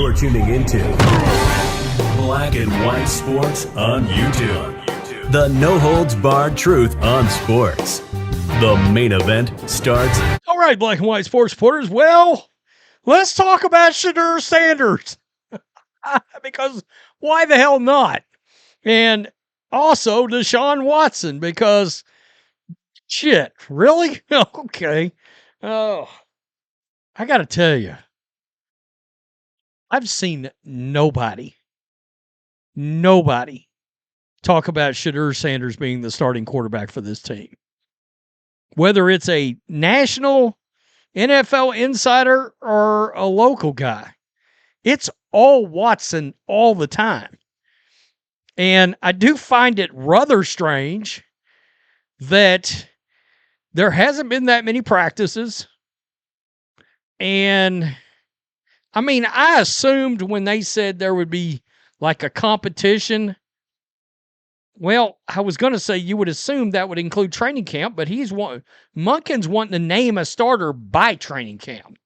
You're tuning into Black and White Sports on YouTube. The no-holds-barred truth on sports. The main event starts. All right, Black and White Sports supporters. Well, let's talk about Shedeur Sanders. Because why the hell not? And also Deshaun Watson, because shit, really? Okay. Oh, I got to tell you, I've seen nobody talk about Shedeur Sanders being the starting quarterback for this team. Whether it's a national NFL insider or a local guy, it's all Watson all the time. And I do find it rather strange that there hasn't been that many practices. And I mean, I assumed when they said there would be like a competition, well, I was going to say you would assume that would include training camp, but Monken's wanting to name a starter by training camp.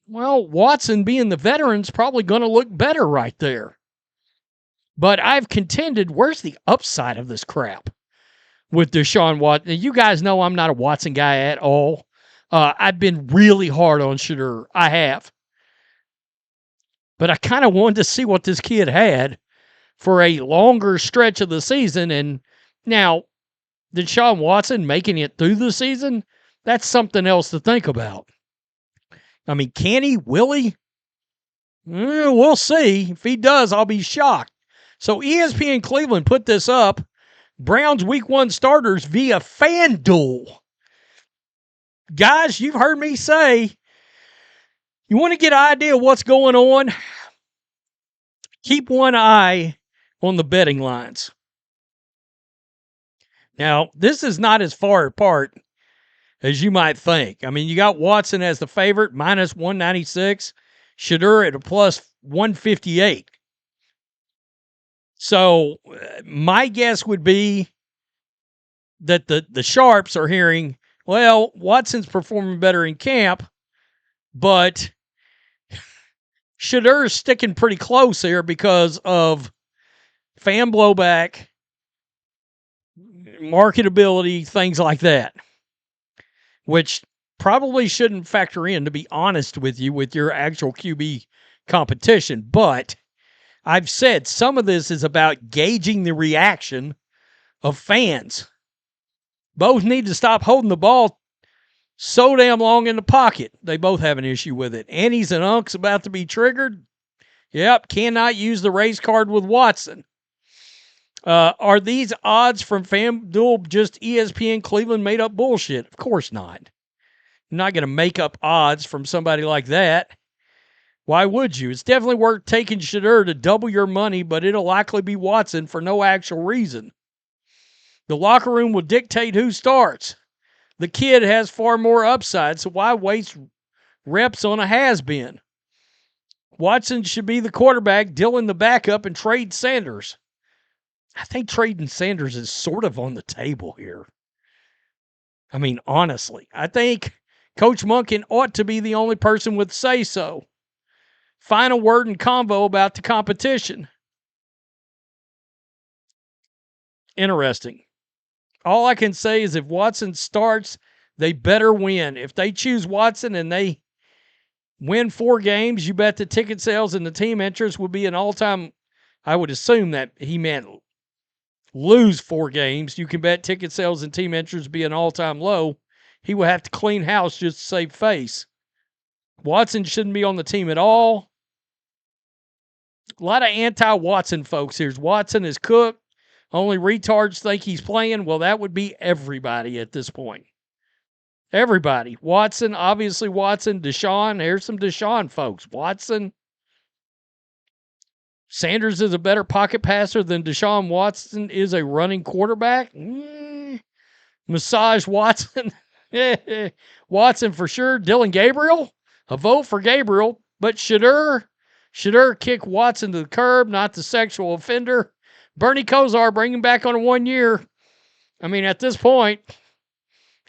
Well, Watson being the veteran's probably going to look better right there. But I've contended, where's the upside of this crap with Deshaun Watson? You guys know I'm not a Watson guy at all. I've been really hard on Shedeur. I have. But I kind of wanted to see what this kid had for a longer stretch of the season. And now, Deshaun Watson making it through the season, that's something else to think about. I mean, can he? Will he? We'll see. If he does, I'll be shocked. So ESPN Cleveland put this up. Browns Week 1 starters via FanDuel. Guys, you've heard me say, you want to get an idea of what's going on? Keep one eye on the betting lines. Now, this is not as far apart as you might think. I mean, you got Watson as the favorite, minus 196. Shedeur at a plus 158. So my guess would be that the sharps are hearing, well, Watson's performing better in camp, but Shedeur's sticking pretty close here because of fan blowback, marketability, things like that, which probably shouldn't factor in, to be honest with you, with your actual QB competition. But I've said some of this is about gauging the reaction of fans. Both need to stop holding the ball so damn long in the pocket. They both have an issue with it. Annie's and Unk's about to be triggered. Yep, cannot use the race card with Watson. Are these odds from FanDuel just ESPN Cleveland made up bullshit? Of course not. You're not going to make up odds from somebody like that. Why would you? It's definitely worth taking Shedeur to double your money, but it'll likely be Watson for no actual reason. The locker room will dictate who starts. The kid has far more upside, so why waste reps on a has-been? Watson should be the quarterback, Dillon the backup, and trade Sanders. I think trading Sanders is sort of on the table here. I mean, honestly, I think Coach Monken ought to be the only person with say-so. Final word and convo about the competition. Interesting. All I can say is if Watson starts, they better win. If they choose Watson and they win 4 games, you bet the ticket sales and the team interest would be an all-time. I would assume that he meant lose 4 games. You can bet ticket sales and team interest be an all-time low. He would have to clean house just to save face. Watson shouldn't be on the team at all. A lot of anti-Watson folks here. Watson is cooked. Only retards think he's playing. Well, that would be everybody at this point. Everybody. Watson, obviously Watson. Deshaun, here's some Deshaun folks. Watson. Sanders is a better pocket passer than Deshaun Watson is a running quarterback. Massage Watson. Watson for sure. Dylan Gabriel. A vote for Gabriel. But Shedeur kick Watson to the curb, not the sexual offender. Bernie Kosar, bring him back on a 1 year. I mean, at this point,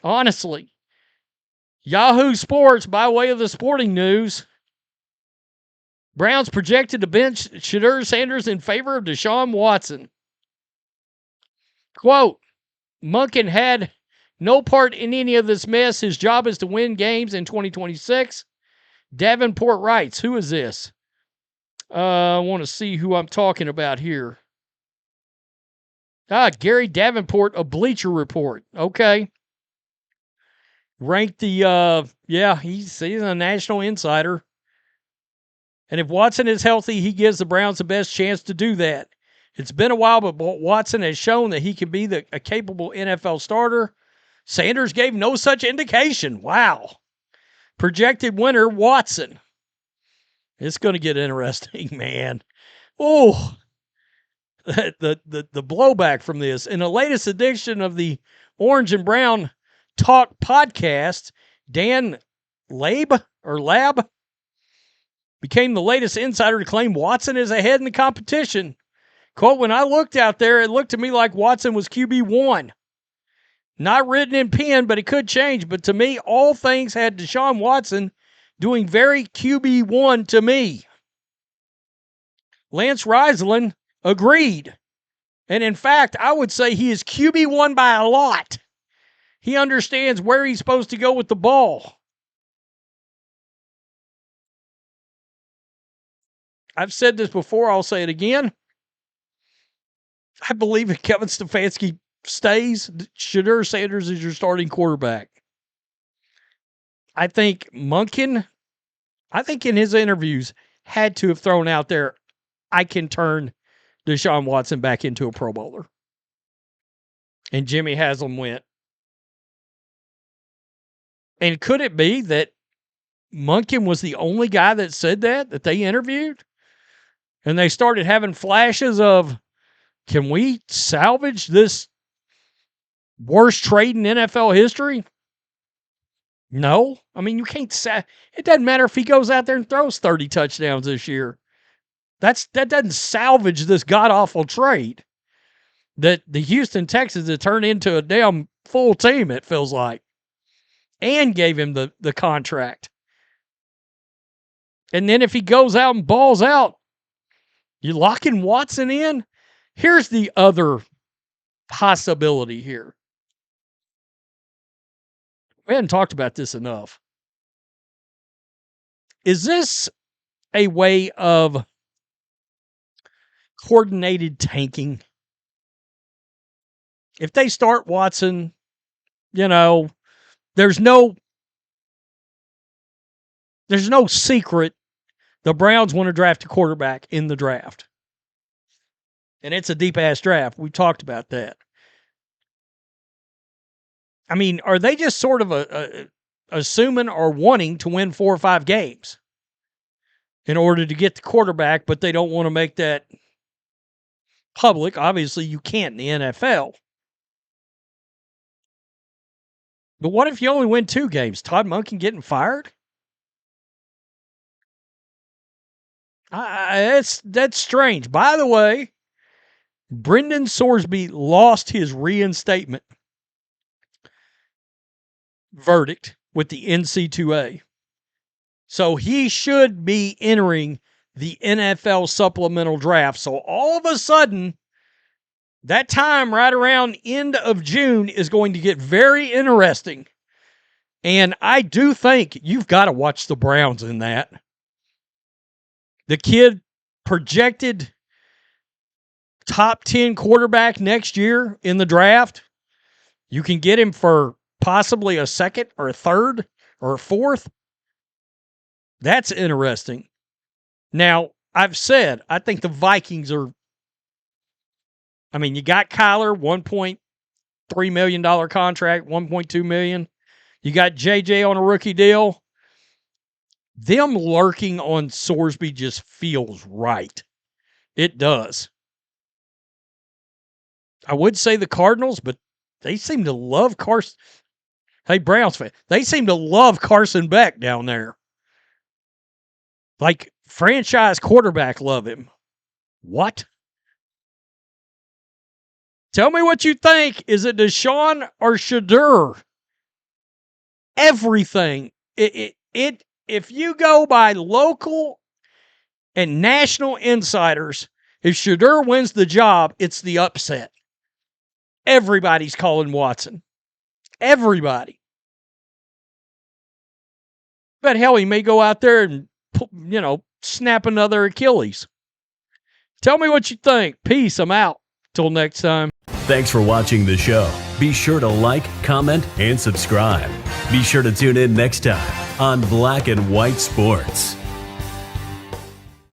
honestly, Yahoo Sports, by way of the sporting news, Browns projected to bench Shedeur Sanders in favor of Deshaun Watson. Quote, Monken had no part in any of this mess. His job is to win games in 2026. Davenport writes, who is this? I want to see who I'm talking about here. Gary Davenport of Bleacher Report. Okay. Ranked the, he's a national insider. And if Watson is healthy, he gives the Browns the best chance to do that. It's been a while, but Watson has shown that he can be a capable NFL starter. Sanders gave no such indication. Wow. Projected winner, Watson. It's going to get interesting, man. Oh, the blowback from this. In the latest edition of the Orange and Brown Talk podcast, Dan Lab became the latest insider to claim Watson is ahead in the competition. Quote, when I looked out there, it looked to me like Watson was QB1. Not written in pen, but it could change. But to me, all things had Deshaun Watson doing very QB1 to me. Lance Riesland agreed. And in fact, I would say he is QB1 by a lot. He understands where he's supposed to go with the ball. I've said this before, I'll say it again. I believe if Kevin Stefanski stays, Shedeur Sanders is your starting quarterback. I think Monken, in his interviews, had to have thrown out there, I can turn Deshaun Watson back into a Pro Bowler. And Jimmy Haslam went. And could it be that Monken was the only guy that said that they interviewed? And they started having flashes of, can we salvage this worst trade in NFL history? No. I mean, you can't it doesn't matter if he goes out there and throws 30 touchdowns this year. That doesn't salvage this god-awful trade that the Houston Texans have turned into a damn full team, it feels like, and gave him the contract. And then if he goes out and balls out, you locking Watson in? Here's the other possibility here. We haven't talked about this enough. Is this a way of coordinated tanking? If they start Watson, there's no secret the Browns want to draft a quarterback in the draft. And it's a deep-ass draft. We talked about that. I mean, are they just sort of assuming or wanting to win 4 or 5 games in order to get the quarterback, but they don't want to make that public? Obviously, you can't in the NFL. But what if you only win 2 games? Todd Monken getting fired? That's strange. By the way, Brendan Sorsby lost his reinstatement verdict with the NC2A. So he should be entering the NFL supplemental draft. So all of a sudden, that time right around end of June is going to get very interesting. And I do think you've got to watch the Browns in that. The kid projected top 10 quarterback next year in the draft. You can get him for possibly a second or a third or a fourth. That's interesting. Now, I've said, I think the Vikings are, you got Kyler, $1.3 million contract, $1.2 million. You got JJ on a rookie deal. Them lurking on Sorsby just feels right. It does. I would say the Cardinals, but they seem to love Carson. Hey, Browns fan, they seem to love Carson Beck down there. Like franchise quarterback love him. What? Tell me what you think. Is it Deshaun or Shedeur? Everything. If you go by local and national insiders, if Shedeur wins the job, it's the upset. Everybody's calling Watson. Everybody. But hell, he may go out there and, snap another Achilles. Tell me what you think. Peace. I'm out. Till next time. Thanks for watching the show. Be sure to like, comment, and subscribe. Be sure to tune in next time on Black and White Sports.